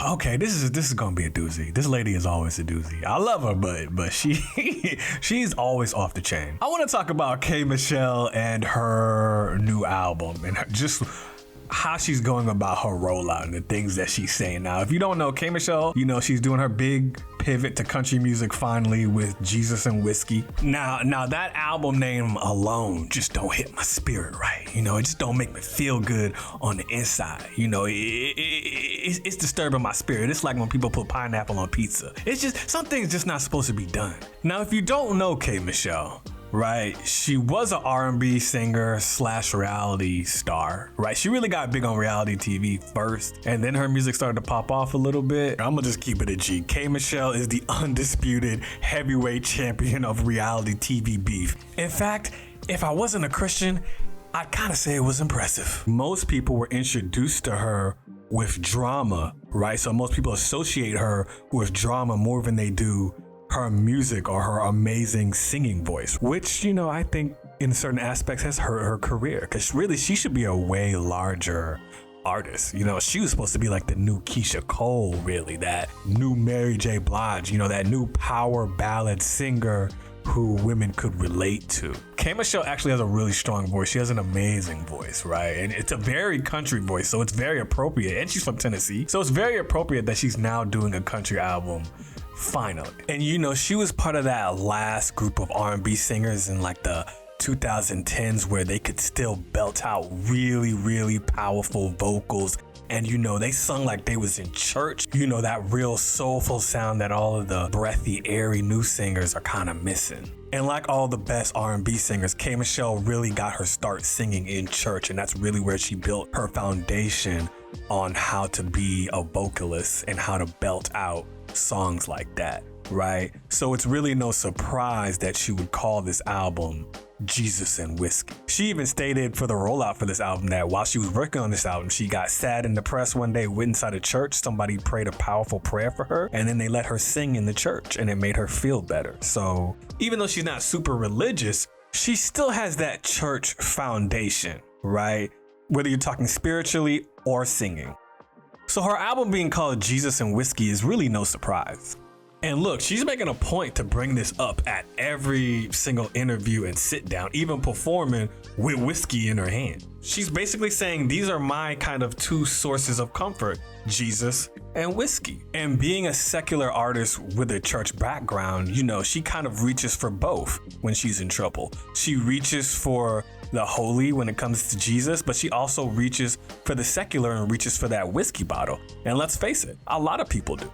Okay, this is gonna be a doozy. This lady is always a doozy. I love her, but she's always off the chain. I want to talk about K Michelle and her new album and just how she's going about her rollout and the things that she's saying. Now, if you don't know K Michelle, you know she's doing her big pivot to country music finally with Jesus and Whiskey. Now that album name alone just don't hit my spirit right. You know, it just don't make me feel good on the inside. You know, it's disturbing my spirit. It's like when people put pineapple on pizza. It's just, something's just not supposed to be done. Now, if you don't know K Michelle, right, she was an R&B singer / reality star, right? She really got big on reality TV first, and then her music started to pop off a little bit. I'm gonna just keep it a G. K Michelle is the undisputed heavyweight champion of reality TV beef. In fact, if I wasn't a Christian, I'd kind of say it was impressive. Most people were introduced to her with drama, right? So most people associate her with drama more than they do her music or her amazing singing voice, which, you know, I think in certain aspects has hurt her career, because really she should be a way larger artist. You know, she was supposed to be like the new Keisha Cole, really, that new Mary J. Blige, you know, that new power ballad singer who women could relate to. K Michelle actually has a really strong voice. She has an amazing voice, right? And it's a very country voice, so it's very appropriate. And she's from Tennessee, so it's very appropriate that she's now doing a country album finally. And you know, she was part of that last group of R&B singers in like the 2010s where they could still belt out really, really powerful vocals. And you know, they sung like they was in church. You know, that real soulful sound that all of the breathy, airy new singers are kind of missing. And like all the best R&B singers, K Michelle really got her start singing in church, and that's really where she built her foundation on how to be a vocalist and how to belt out songs like that, right? So it's really no surprise that she would call this album Jesus and Whiskey. She even stated for the rollout for this album that while she was working on this album, she got sad and depressed one day, went inside a church, somebody prayed a powerful prayer for her, and then they let her sing in the church, and it made her feel better. So even though she's not super religious, she still has that church foundation, right? Whether you're talking spiritually or singing. So her album being called Jesus and Whiskey is really no surprise. And look, she's making a point to bring this up at every single interview and sit down, even performing with whiskey in her hand. She's basically saying these are my kind of two sources of comfort, Jesus and whiskey. And being a secular artist with a church background, you know, she kind of reaches for both when she's in trouble. She reaches for the holy when it comes to Jesus, but she also reaches for the secular and reaches for that whiskey bottle. And let's face it, a lot of people do.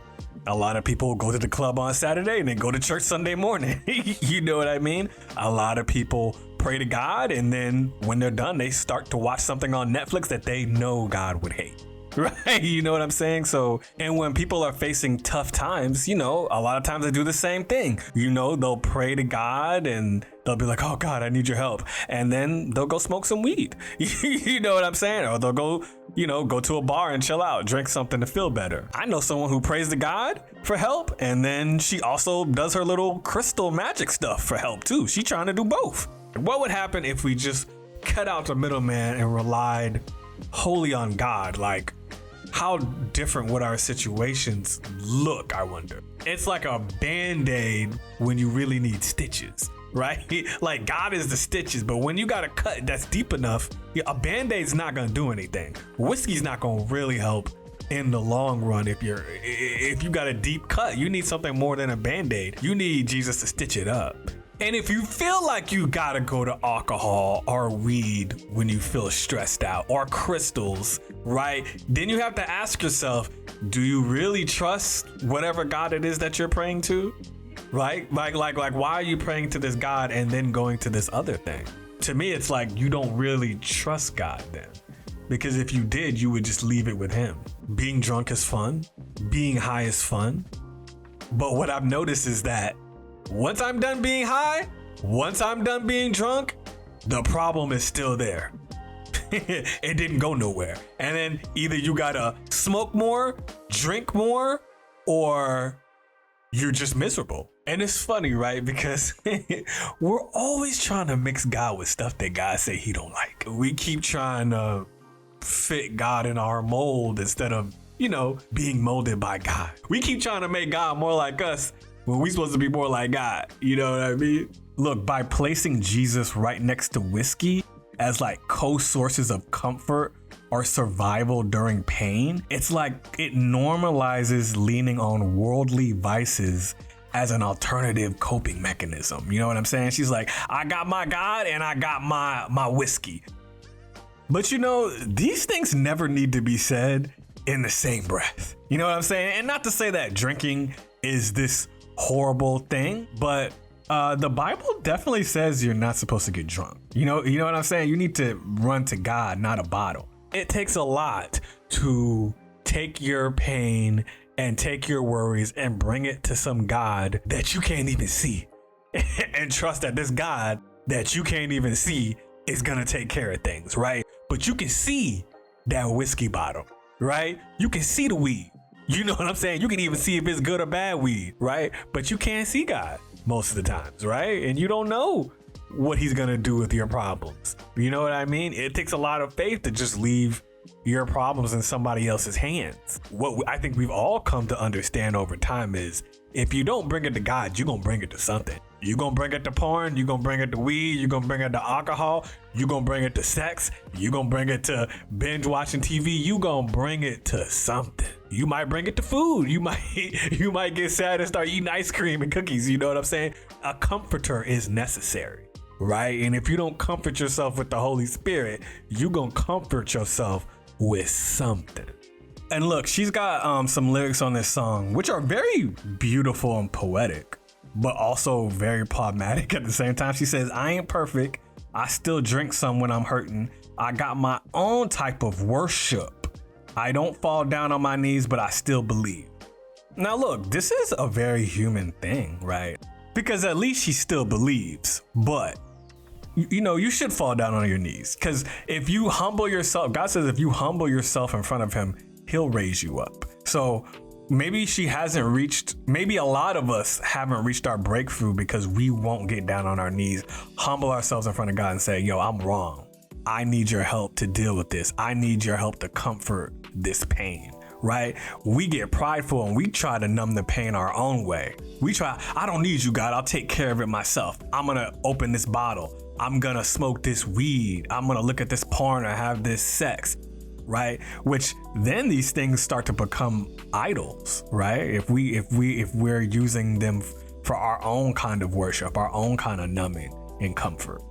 A lot of people go to the club on Saturday and then go to church Sunday morning. You know what I mean? A lot of people pray to God, and then when they're done, they start to watch something on Netflix that they know God would hate. Right? You know what I'm saying? So, and when people are facing tough times, you know, a lot of times they do the same thing. You know, they'll pray to God and they'll be like, oh God, I need your help. And then they'll go smoke some weed. You know what I'm saying? Or they'll go, you know, go to a bar and chill out, drink something to feel better. I know someone who prays to God for help, and then she also does her little crystal magic stuff for help too. She's trying to do both. What would happen if we just cut out the middleman and relied wholly on God? Like, how different would our situations look, I wonder? It's like a Band-Aid when you really need stitches, right? Like, God is the stitches, but when you got a cut that's deep enough, a Band-Aid's not gonna do anything. Whiskey's not gonna really help in the long run. If you got a deep cut, you need something more than a Band-Aid. You need Jesus to stitch it up. And if you feel like you gotta go to alcohol or weed when you feel stressed out, or crystals, right? Then you have to ask yourself, do you really trust whatever God it is that you're praying to? Right? Like, why are you praying to this God and then going to this other thing? To me, it's like you don't really trust God then. Because if you did, you would just leave it with him. Being drunk is fun. Being high is fun. But what I've noticed is that once I'm done being high, once I'm done being drunk, the problem is still there. It didn't go nowhere. And then either you gotta smoke more, drink more, or you're just miserable. And it's funny, right? Because we're always trying to mix God with stuff that God say he don't like. We keep trying to fit God in our mold instead of being molded by God. We keep trying to make God more like us when we supposed to be more like God. You know what I mean? Look, by placing Jesus right next to whiskey as like co-sources of comfort or survival during pain, it's like it normalizes leaning on worldly vices as an alternative coping mechanism. You know what I'm saying? She's like, I got my God and I got my whiskey. But these things never need to be said in the same breath. You know what I'm saying? And not to say that drinking is this horrible thing, but the Bible definitely says you're not supposed to get drunk. You know what I'm saying? You need to run to God, not a bottle. It takes a lot to take your pain and take your worries and bring it to some God that you can't even see and trust that this God that you can't even see is gonna take care of things, right? But you can see that whiskey bottle, right? You can see the weed. You know what I'm saying? You can even see if it's good or bad weed, right? But you can't see God most of the times, right? And you don't know what he's gonna do with your problems. You know what I mean? It takes a lot of faith to just leave your problems in somebody else's hands. What I think we've all come to understand over time is if you don't bring it to God, you're gonna bring it to something. You're gonna bring it to porn, you're gonna bring it to weed, you're gonna bring it to alcohol, you're gonna bring it to sex, you're gonna bring it to binge watching TV, you gonna bring it to something. You might bring it to food. You might get sad and start eating ice cream and cookies. You know what I'm saying? A comforter is necessary, right? And if you don't comfort yourself with the Holy Spirit, you gonna comfort yourself with something. And look, she's got some lyrics on this song, which are very beautiful and poetic, but also very problematic at the same time. She says, I ain't perfect. I still drink some when I'm hurting. I got my own type of worship. I don't fall down on my knees, but I still believe. Now look, this is a very human thing, right? Because at least she still believes, but you should fall down on your knees. Because if you humble yourself, God says if you humble yourself in front of him, he'll raise you up. So maybe maybe a lot of us haven't reached our breakthrough because we won't get down on our knees, humble ourselves in front of God and say, yo, I'm wrong. I need your help to deal with this. I need your help to comfort this pain, right? We get prideful and we try to numb the pain our own way. I don't need you, God. I'll take care of it myself. I'm going to open this bottle. I'm going to smoke this weed. I'm going to look at this porn or have this sex, right? Which then these things start to become idols, right? If we're using them for our own kind of worship, our own kind of numbing and comfort.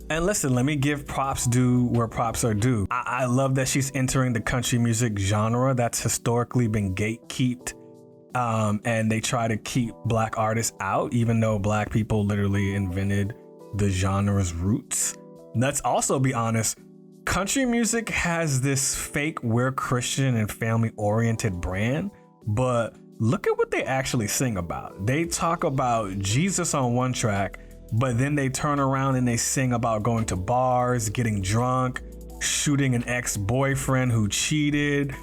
And listen, let me give props due where props are due. I love that she's entering the country music genre that's historically been gatekept. And they try to keep Black artists out, even though Black people literally invented the genre's roots. Let's also be honest, country music has this fake we're Christian and family oriented brand, but look at what they actually sing about. They talk about Jesus on one track, but then they turn around and they sing about going to bars, getting drunk, shooting an ex-boyfriend who cheated,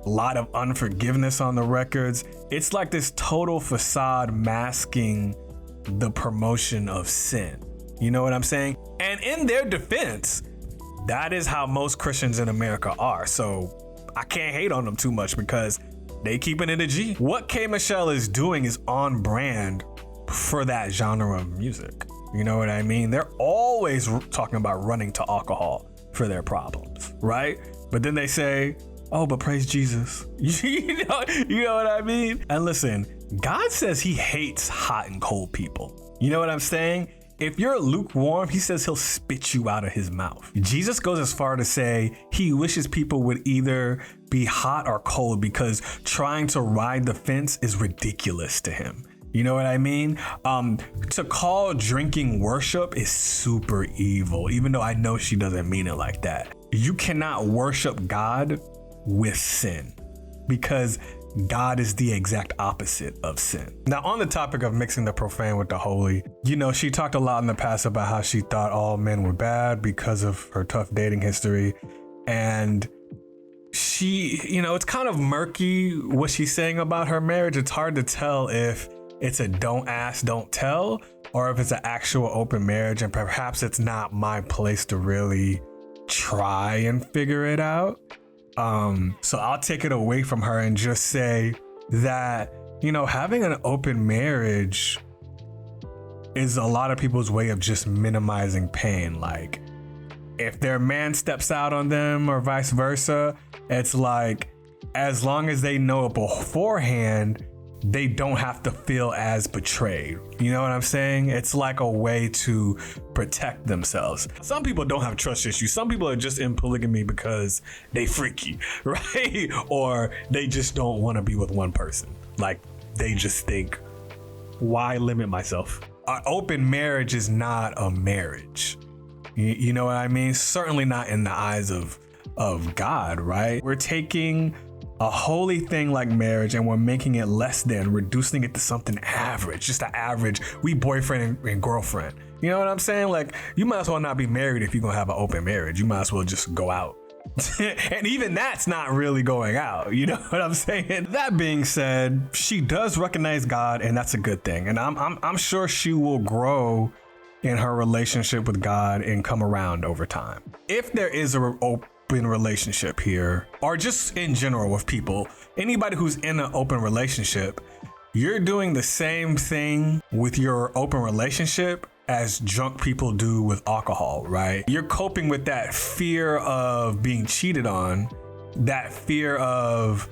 a lot of unforgiveness on the records. It's like this total facade masking the promotion of sin. You know what I'm saying? And in their defense, that is how most Christians in America are. So I can't hate on them too much because they keeping it a G. What K Michelle is doing is on brand for that genre of music. You know what I mean? They're always talking about running to alcohol for their problems, right? But then they say, oh, but praise Jesus. You know what I mean? And listen, God says he hates hot and cold people. You know what I'm saying? If you're lukewarm, he says he'll spit you out of his mouth. Jesus goes as far to say he wishes people would either be hot or cold because trying to ride the fence is ridiculous to him. You know what I mean? To call drinking worship is super evil, even though I know she doesn't mean it like that. You cannot worship God with sin because God is the exact opposite of sin. Now, on the topic of mixing the profane with the holy, she talked a lot in the past about how she thought all men were bad because of her tough dating history. And she, it's kind of murky what she's saying about her marriage. It's hard to tell if it's a don't ask, don't tell, or if it's an actual open marriage. And perhaps it's not my place to really try and figure it out. So I'll take it away from her and just say that, you know, having an open marriage is a lot of people's way of just minimizing pain. Like, if their man steps out on them or vice versa, it's like, as long as they know it beforehand, they don't have to feel as betrayed. You know what I'm saying? It's like a way to protect themselves. Some people don't have trust issues. Some people are just in polygamy because they freaky, right? Or they just don't want to be with one person. Like, they just think, why limit myself? An open marriage is not a marriage. You know what I mean? Certainly not in the eyes of God, right? We're taking a holy thing like marriage and we're making it less than, reducing it to something average, just an average, we boyfriend and girlfriend. You know what I'm saying? Like, you might as well not be married if you're gonna have an open marriage. You might as well just go out. And even that's not really going out. You know what I'm saying? That being said, she does recognize God, and that's a good thing. And I'm sure she will grow in her relationship with God and come around over time. If there is a open relationship here, or just in general with people, anybody who's in an open relationship, you're doing the same thing with your open relationship as drunk people do with alcohol, right? You're coping with that fear of being cheated on, that fear of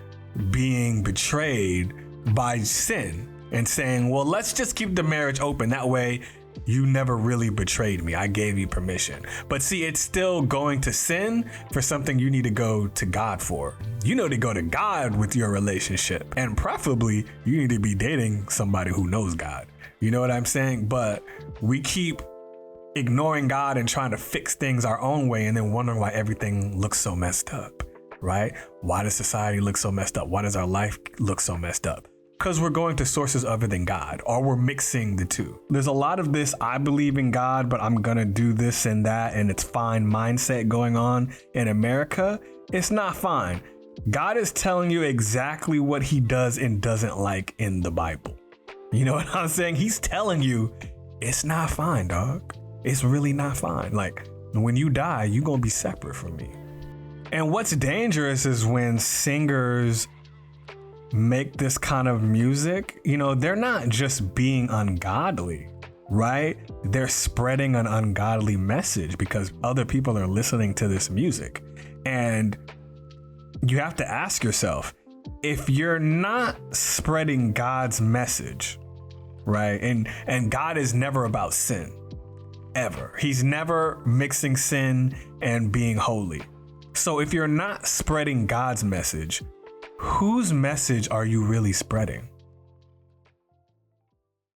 being betrayed by sin, and saying, well, let's just keep the marriage open. That way you never really betrayed me. I gave you permission. But see, it's still going to sin for something you need to go to God for. You know, to go to God with your relationship. And preferably, you need to be dating somebody who knows God. You know what I'm saying? But we keep ignoring God and trying to fix things our own way and then wondering why everything looks so messed up, right? Why does society look so messed up? Why does our life look so messed up? Because we're going to sources other than God, or we're mixing the two. There's a lot of this, I believe in God, but I'm gonna do this and that, and it's fine mindset going on in America. It's not fine. God is telling you exactly what he does and doesn't like in the Bible. You know what I'm saying? He's telling you it's not fine, dog. It's really not fine. Like, when you die, you're gonna be separate from me. And what's dangerous is when singers make this kind of music, you know, they're not just being ungodly, right? They're spreading an ungodly message because other people are listening to this music. And you have to ask yourself, if you're not spreading God's message, right? And God is never about sin, ever. He's never mixing sin and being holy. So if you're not spreading God's message, whose message are you really spreading?